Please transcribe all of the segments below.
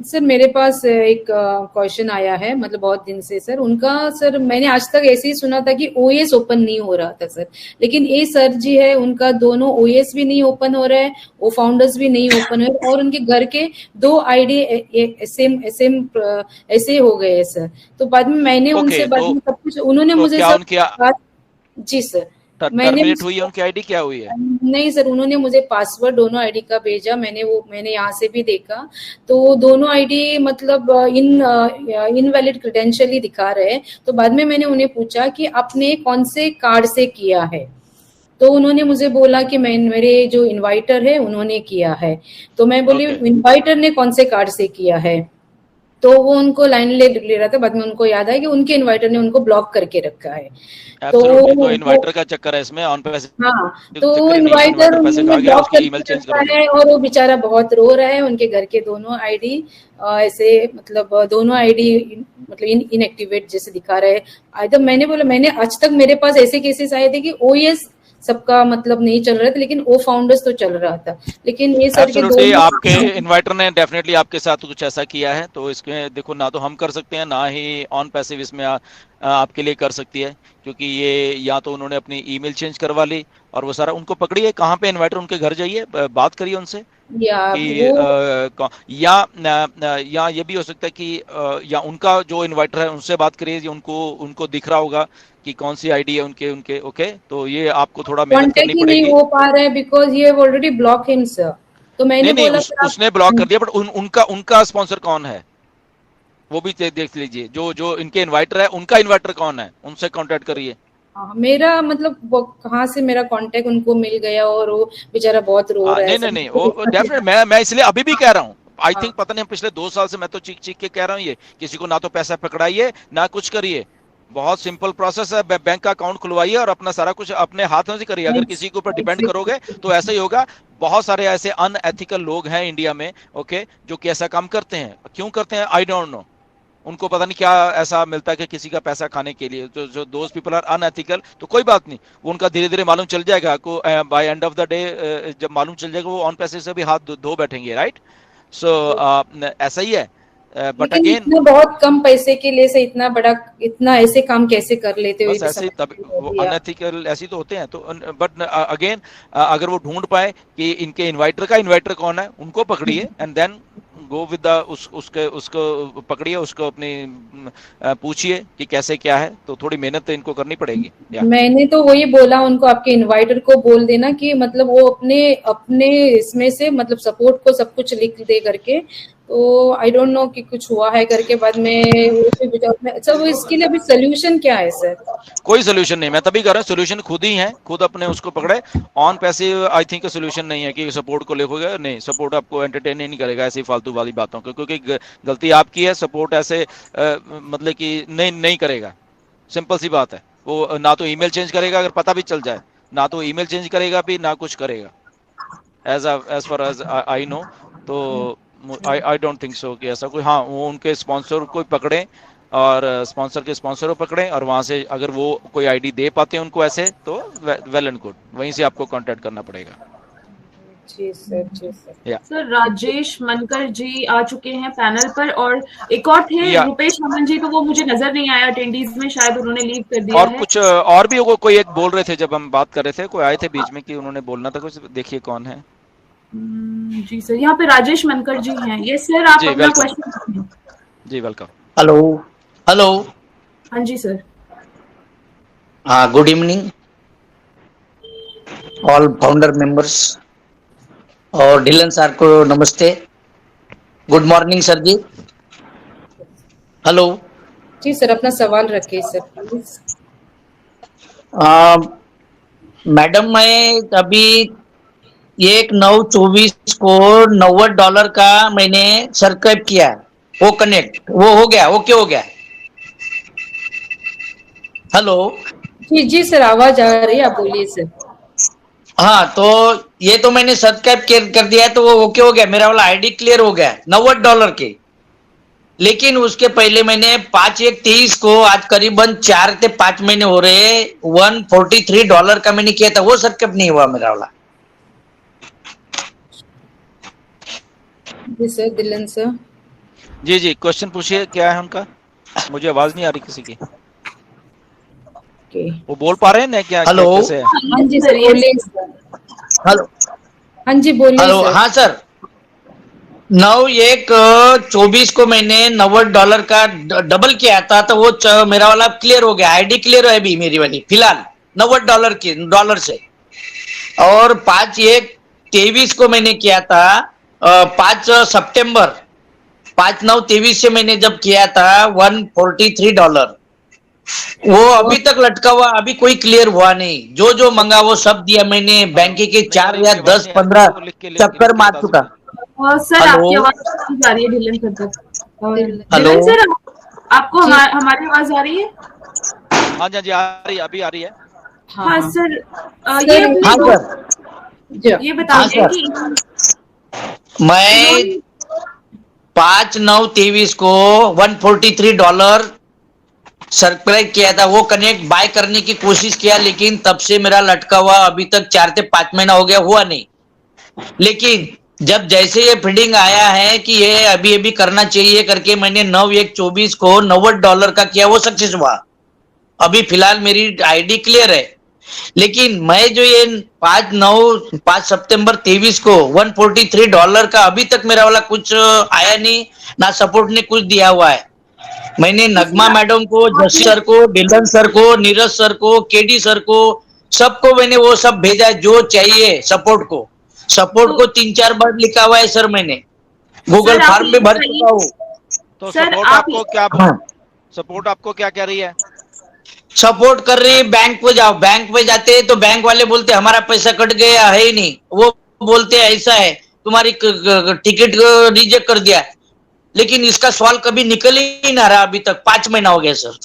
Sir मेरे पास एक question आया है, मतलब बहुत दिन से सर उनका। सर मैंने आज तक ऐसे ही सुना था कि ओएस ओपन नहीं हो रहा था सर, लेकिन ये सर जी है उनका दोनों ओएस भी नहीं ओपन हो रहा है, वो फाउंडर्स भी नहीं ओपन हो रहे, और उनके घर के 2 आईडी सेम सेम ऐसे हो गए सर। तो बाद में मैंने उनसे बाद में सब कुछ उन्होंने मुझे क्या सब उनकी बात। जी सर, मैंने टर्मिनेट हुई है उनकी आईडी, क्या हुई है? नहीं सर, उन्होंने मुझे पासवर्ड दोनों आईडी का भेजा, मैंने यहाँ से भी देखा, तो दोनों आईडी मतलब इनवैलिड क्रेडेंशियल ही दिखा रहे हैं। तो बाद में मैंने उन्हें पूछा कि आपने कौन से कार्ड से किया है, तो उन्होंने मुझे बोला कि मेरे जो इनवाइटर है उन्होंने किया है। तो मैं बोली इनवाइटर ने कौन से कार्ड से किया है, तो वो उनको लाइन ले रहा था। बाद में उनको याद आया कि उनके इन्वाइटर ने उनको ब्लॉक करके रखा है। तो इन्वाइटर का चक्कर है इसमें, ऑन पैसे। हाँ, तो इन्वाइटर ब्लॉक करके रखा है, और वो बेचारा बहुत रो रहा है। उनके घर के दोनों आईडी ऐसे मतलब दोनों आईडी मतलब इनएक्टिवेट जैसे दिखा रहे हैं। मैंने बोला, मैंने आज तक मेरे पास ऐसे केसेस आए थे कि ओएस सबका मतलब नहीं चल रहा था, लेकिन वो फाउंडर्स तो चल रहा था। लेकिन ये सर के दोनों आपके इन्वाइटर ने डेफिनेटली आपके साथ कुछ ऐसा किया है, तो इसमें देखो ना तो हम कर सकते हैं, ना ही ऑन पैसिव इसमें आपके लिए कर सकती है, क्योंकि ये या तो उन्होंने अपनी ईमेल चेंज करवा ली और वो सारा उनको पकड़िए। कहाँ पे इन्वाइटर, उनके घर जाइए, बात करिए उनसे या ये भी हो सकता है कि या उनका जो इन्वाइटर है उनसे बात करिए, उनको दिख रहा होगा कि कौन सी आईडी है उनके उनके ओके। तो ये आपको थोड़ा मेहनत करनी पड़ेगी। नहीं हो पा रहा है बिकॉज़ ये ऑलरेडी ब्लॉक हिम सर। तो मैंने बोला उसने ब्लॉक कर दिया, बट उनका स्पॉन्सर कौन है वो भी देख लीजिए। जो इनके इन्वाइटर है उनका इन्वाइटर कौन है, उनसे कांटेक्ट करिए। मेरा मतलब कहाँ से मेरा कांटेक्ट उनको मिल गया, और वो बेचारा बहुत रो रहा है। नहीं वो डेफिनेट, मैं इसलिए अभी भी कह रहा हूँ, आई थिंक पता नहीं पिछले 2 साल से मैं तो चीख चीख के कह रहा हूँ, ये किसी को ना तो पैसा पकड़ाइए ना कुछ करिए। बहुत सिंपल प्रोसेस है, बैंक का अकाउंट खुलवाइए और अपना सारा कुछ अपने हाथों से करिए। अगर किसी के ऊपर डिपेंड करोगे तो ऐसा ही होगा। बहुत सारे ऐसे अनएथिकल लोग हैं इंडिया में, ओके, जो कि ऐसा काम करते हैं। क्यों करते हैं आई डोंट नो, उनको पता नहीं क्या ऐसा मिलता है कि किसी का पैसा खाने के लिए। जो दोज पीपल आर अनएथिकल, तो कोई बात नहीं, वो उनका धीरे धीरे मालूम चल जाएगा आपको। By end of the day जब मालूम चल जाएगा, वो ऑन पैसे से भी हाथ धो बैठेंगे, राइट। सो ऐसा ही है। बट अगेन बहुत कम पैसे के लिए से इतना ऐसे काम कैसे कर लेते हो? ऐसे तब वो अनएथिकल ऐसी तो होते हैं। तो बट अगेन अगर वो ढूंढ पाए कि इनके इन्वाइटर कौन है, उनको पकड़िए एंड देन गो विद उसको पकड़िए, उसको अपनी पूछिए कि कैसे क्या है। तो थोड़ी मेहनत तो इनको करनी पड़ेगी। मैंने तो वही बोला उनको, आपके इन्वाइटर को बोल देना कि मतलब वो अपने इसमें से मतलब सपोर्ट को सब कुछ लिख दे करके। तो आई डोंट नो कि कुछ हुआ है करके बाद में अच्छा, वो इसके लिए अभी सोल्यूशन क्या है सर? कोई सोल्यूशन नहीं, मैं तभी कर रहा हूँ, सोल्यूशन खुद ही है, खुद अपने उसको पकड़े। ऑन पैसे आई थिंक सोल्यूशन नहीं है कि सपोर्ट को लिखोगे, नहीं, सपोर्ट आपको एंटरटेन ही नहीं करेगा ऐसी फालतू वाली बातों को, क्योंकि गलती आपकी है। सपोर्ट ऐसे मतलब कि नहीं करेगा, सिंपल सी बात है। वो ना तो ईमेल चेंज करेगा, अगर पता भी चल जाए, ना तो ईमेल चेंज करेगा भी, ना कुछ करेगा as far as I know. तो आई डोंट थिंक सो कि ऐसा कोई, हाँ, वो उनके स्पॉन्सर को पकड़े और स्पॉन्सर के स्पॉन्सर को पकड़े, और वहां से अगर वो कोई आईडी दे पाते हैं उनको ऐसे, तो वेल एंड गुड, वहीं से आपको कांटेक्ट करना पड़ेगा। जी सर। सर राजेश मनकर जी आ चुके हैं पैनल पर, और एक और थे रुपेश अमन जी, तो वो मुझे नजर नहीं आया अटेंडीज में, शायद उन्होंने लीव कर दिया और है। कुछ और भी कोई एक बोल रहे थे जब हम बात कर रहे थे, कोई आए थे बीच में कि उन्होंने बोलना था कुछ, देखिए कौन है। जी सर, यहाँ पे राजेश मनकर जी हैं। यस सर, आप अपना क्वेश्चन। जी वेलकम। हेलो। हाँ जी सर। हाँ, good evening all founder members, और ढिलन सर को नमस्ते, गुड मॉर्निंग सर जी। हेलो जी सर, अपना सवाल रखिए सर प्लीज। मैडम, मैं अभी 1/9/24 को $90 का मैंने सब्सक्राइब किया, वो कनेक्ट वो हो गया, ओके हो गया। हेलो जी सर, आवाज आ रही है, आप बोलिए सर। हाँ, तो ये तो मैंने सब्सक्राइब कर दिया है, तो वो ओके हो गया, मेरा वाला आईडी क्लियर हो गया $90 के। लेकिन उसके पहले मैंने 5/1/23 को आज करीबन 4 से 5 महीने हो रहे $143 का मैंने किया था, वो सर कब नहीं हुआ मेरा वाला? जी सर, दिलन सर। जी जी, क्वेश्चन पूछिए, क्या है उनका? मुझे आवाज नहीं आ रही किसी की। ओके, वो बोल पा रहे हैं ना क्या? हेलो। कैसे है? हाँ जी सर, बोलिए सर। हेलो। हाँ जी, बोलिए हेलो, सर। हाँ सर। 9/1/24 को मैंने $90 का डबल किया था, तो वो मेरा वाला क्लियर हो गया, आईडी क्लियर है अभी मेरी वाली फिलहाल $90 से। और 5/1/23 को मैंने किया था 5 सितंबर 5/9/23 से मैंने जब किया था $143, वो अभी तक लटका हुआ, अभी कोई क्लियर हुआ नहीं। जो जो मंगा वो सब दिया मैंने, बैंक के 4 या 10-15 चक्कर मार चुका। Sir hello. आपकी आवाज जा रही है ढिल्लन सर तक। हेलो। ढिल्लन सर, आपको हमारी आवाज आ रही है? हाँ जी, हाँ जी, आ रही है, अभी आ रही है। हाँ सर, हाँ ये अपने सर, ये बताइए कि मैं 5/9/23 को $143 सब्सक्राइब किया था, वो कनेक्ट बाय करने की कोशिश किया, लेकिन तब से मेरा लटका हुआ अभी तक 4 से 5 महीना हो गया, हुआ नहीं। लेकिन जब जैसे ये फीडिंग आया है कि ये अभी अभी करना चाहिए करके मैंने 9/1/24 को $90 का किया, वो सक्सेस हुआ। अभी फिलहाल मेरी आईडी क्लियर है। लेकिन मैं जो ये 5 सितंबर 23 को $143 का अभी तक मेरा वाला कुछ आया नहीं, ना सपोर्ट ने कुछ दिया हुआ है। मैंने नगमा मैडम को, जस्सी सर को, डिलन सर को, नीरज सर को, केडी सर को, सबको मैंने वो सब भेजा है जो चाहिए सपोर्ट को। सपोर्ट को 3-4 बार लिखा हुआ है सर, मैंने गूगल फॉर्म में भर चुका हूँ। तो सर, सपोर्ट आप- आपको क्या हाँ। सपोर्ट आपको क्या कह रही है? सपोर्ट कर रही है, बैंक पे जाओ, बैंक पे जाते हैं तो बैंक वाले बोलते हमारा पैसा कट गया है ही नहीं, वो बोलते ऐसा है तुम्हारी टिकट रिजेक्ट कर दिया। लेकिन इसका सवाल कभी निकल ही ना रहा, अभी तक 5 महीना हो गया सर।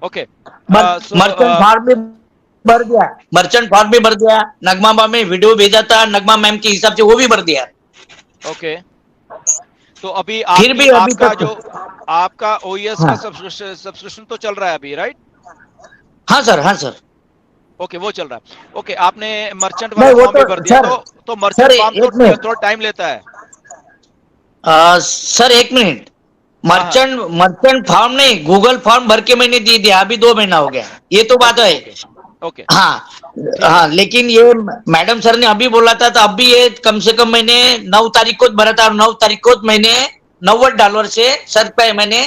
ओके, मर्चेंट फॉर्म में भर दिया, मर्चेंट फॉर्म में भर दिया, नगमा मैम में वीडियो भेजा था, नगमा मैम के हिसाब से वो भी भर दिया। ओके, तो अभी फिर भी अभी आपका तक जो आपका ओईएस हाँ। का सब्सक्रिप्शन तो चल रहा है अभी, राइट? हाँ सर, हाँ सर। ओके, वो चल रहा है। ओके, आपने मर्चेंट नहीं, वाला वो फॉर्म भी तो भर दिया, सर, तो मर्चेंट सर, फॉर्म एक मिनट। थोड़ा टाइम लेता है। सर एक मिनट, मर्चेंट फॉर्म नहीं, गूगल फॉर्म भर के मैंने दे दिया, अभी 2 महीना हो गया, ये तो बात है। ओके, हाँ हाँ, लेकिन ये मैडम सर ने अभी बोला था, तो अभी ये कम से कम मैंने 9 तारीख को भरा था, और 9 तारीख को मैंने $90 से सर पे मैंने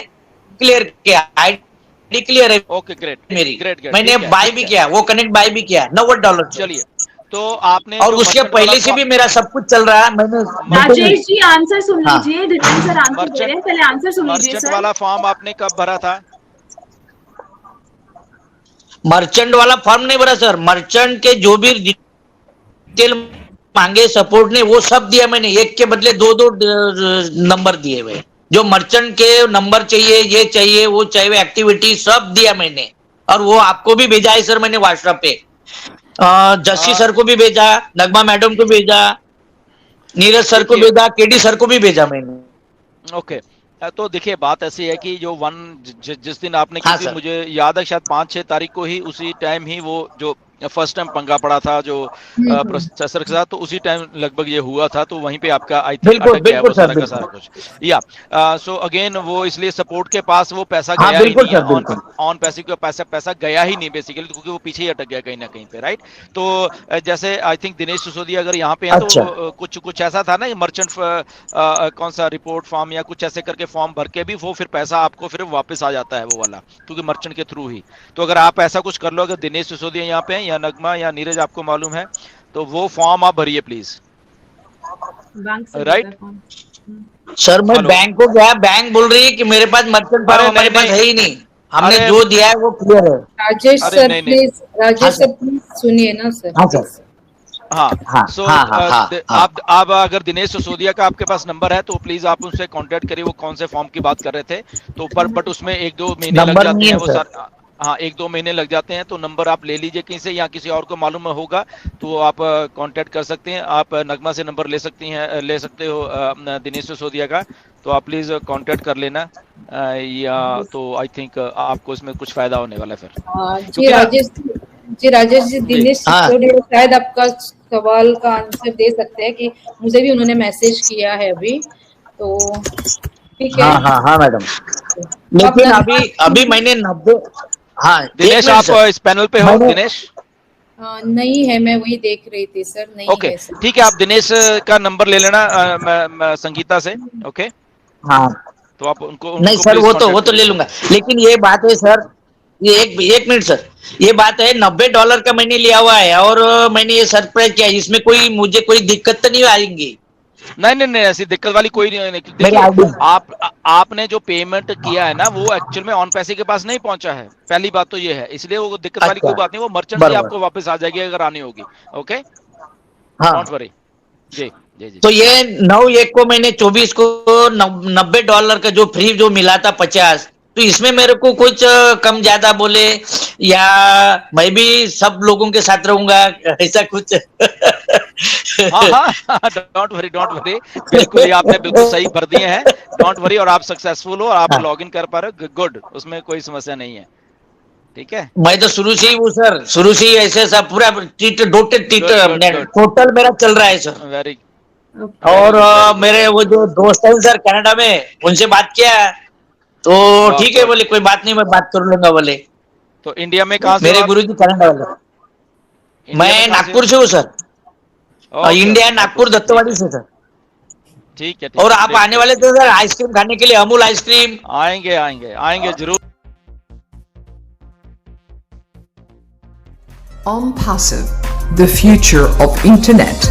क्लियर किया, आईडी क्लियर है ओके, ग्रेट, मेरी। ग्रेट, मैंने बाय भी किया, वो कनेक्ट बाय भी किया $90 से। चलिए, तो आपने और जो उसके merchant वाला पहले से भी मेरा सब कुछ चल रहा है। मैंने राजेश जी आंसर सुन हाँ। लीजिए, ढिल्लन सर आंसर दे रहे हैं, पहले आंसर सुन लीजिए मर्चेंट सर। वाला फॉर्म आपने कब भरा था? मर्चेंट वाला फॉर्म नहीं भरा सर, मर्चेंट के जो भी डिटेल मांगे सपोर्ट ने वो सब दिया मैंने, एक के बदले 2-2 नंबर दिए हुए, जो मर्चेंट के नंबर चाहिए, ये चाहिए, वो चाहिए, एक्टिविटी सब दिया मैंने। और वो आपको भी भेजा है सर मैंने व्हाट्सएप पे, जस्सी सर को भी भेजा, नगमा मैडम को भेजा, नीरज सर को भेजा, केडी सर को भी भेजा मैंने। ओके, तो देखिए बात ऐसी है कि जो जिस दिन आपने हाँ, की थी, सर। मुझे याद है शायद 5-6 तारीख को ही, उसी टाइम ही वो जो फर्स्ट टाइम पंगा पड़ा था जो प्रोसेसर के साथ, तो उसी टाइम लगभग ये हुआ था, तो वहीं पे आपका आई थिंक बिल्कुल, अटक गया बिल्कुल वो सर, सारा का बिल्कुल। सारा कुछ। या सो अगेन वो इसलिए सपोर्ट के पास वो पैसा हाँ, गया ही बिल्कुल नहीं है, सर, बिल्कुल। ऑन पैसे के पैसा गया ही नहीं बेसिकली, क्योंकि वो पीछे ही अटक गया कहीं ना कहीं पे, राइट? तो जैसे आई थिंक दिनेश सिसोदिया अगर यहाँ पे है, अच्छा। तो कुछ ऐसा था ना, मर्चेंट कौन सा रिपोर्ट फॉर्म या कुछ ऐसे करके फॉर्म भर के भी वो फिर पैसा आपको फिर वापस आ जाता है वो वाला, क्योंकि मर्चेंट के थ्रू ही। तो अगर आप ऐसा कुछ कर लो, अगर दिनेश सिसोदिया यहाँ पे हैं या नगमा या नीरज आपको मालूम है, तो वो फॉर्म आप भरिए प्लीज, बैंक से राइट? सर मैं हेलो। बैंक को गया, बैंक बोल रही है कि मेरे पास मर्चेंट अरे फॉर्म हमारे नहीं, पास है ही नहीं, हमने अरे- जो दिया है वो क्लियर है। राजेश अरे सर नहीं, प्लीज, हाँ, राजेश सर। सर प्लीज सुनिए ना सर। हाँ, सर। हाँ, हाँ, सो हाँ, हाँ, हाँ। आप अगर दिनेश सिसोदिया का आपके पास नंबर है, तो प्लीज आप उनसे कांटेक्ट करिए, वो कौन से फॉर्म की बात कर रहे थे, तो बट उसमें 1-2 महीने लग नंबर जाते नहीं हैं है वो सर। सर। हाँ 1-2 महीने लग जाते हैं, तो नंबर आप ले लीजिए कहीं से, या किसी और को मालूम होगा तो आप कांटेक्ट कर सकते हैं। आप नगमा से नंबर ले सकते हो दिनेश सिसोदिया का, तो आप प्लीज कांटेक्ट कर लेना। या तो आई थिंक आपको इसमें कुछ फायदा होने वाला है फिर। जी राजेश जी, दिनेश हाँ। सिसोदिया शायद आपका सवाल का आंसर दे सकते हैं कि मुझे भी उन्होंने मैसेज किया है अभी, तो ठीक है। हाँ हाँ हाँ मैडम, लेकिन अभी मैंने 90, हाँ दिनेश आप इस पैनल पे हो दिनेश? नहीं है, मैं वही देख रही थी सर, नहीं ओके है सर। ठीक है, आप दिनेश का नंबर ले लेना संगीता से। ओके हाँ तो आप उनको नहीं सर, वो तो ले लूंगा, लेकिन ये बात है सर, ये एक मिनट सर, ये बात है $90 का मैंने लिया हुआ है और मैंने ये सरप्राइज किया, इसमें मुझे कोई दिक्कत तो नहीं आएंगी? नहीं ऐसी दिक्कत वाली कोई नहीं। मेरी आईडी देखिए आपने जो पेमेंट किया है ना, वो एक्चुअल में ऑन पैसे के पास नहीं पहुंचा है, पहली बात तो ये है, इसलिए वो दिक्कत वाली कोई बात नहीं, वो मर्चेंट से आपको वापस आ जाएगी अगर आनी होगी। ओके हाँ, डोंट वरी। जी जी जी। तो ये 9/1 को मैंने 24 को $90 का जो फ्री जो मिला था 50, तो इसमें मेरे को कुछ कम ज्यादा बोले, या मैं भी सब लोगों के साथ रहूंगा, ऐसा कुछ? हाँ डोंट वरी बिल्कुल, ये आपने बिल्कुल सही भर दिए हैं, डोंट वरी। और आप सक्सेसफुल हो और आप लॉगिन कर पा रहे हो, गुड, उसमें कोई समस्या नहीं है। ठीक है, मैं तो शुरू से ही वो सर, शुरू से ही ऐसे सब पूरा टोटल मेरा चल रहा है सर। वेरी और मेरे वो जो दोस्त हैं सर कनाडा में, उनसे बात किया तो ठीक है बोले, कोई बात नहीं, मैं बात कर लूंगा बोले। तो इंडिया में कहाँ से मेरे गुरुजी कनाडा वाले। मैं नागपुर से हूँ सर, इंडिया नागपुर दत्तवाड़ी से सर। ठीक है। और आप आने वाले थे सर आइसक्रीम खाने के लिए, अमूल आइसक्रीम? आएंगे जरूर। OnPassive, the future of internet.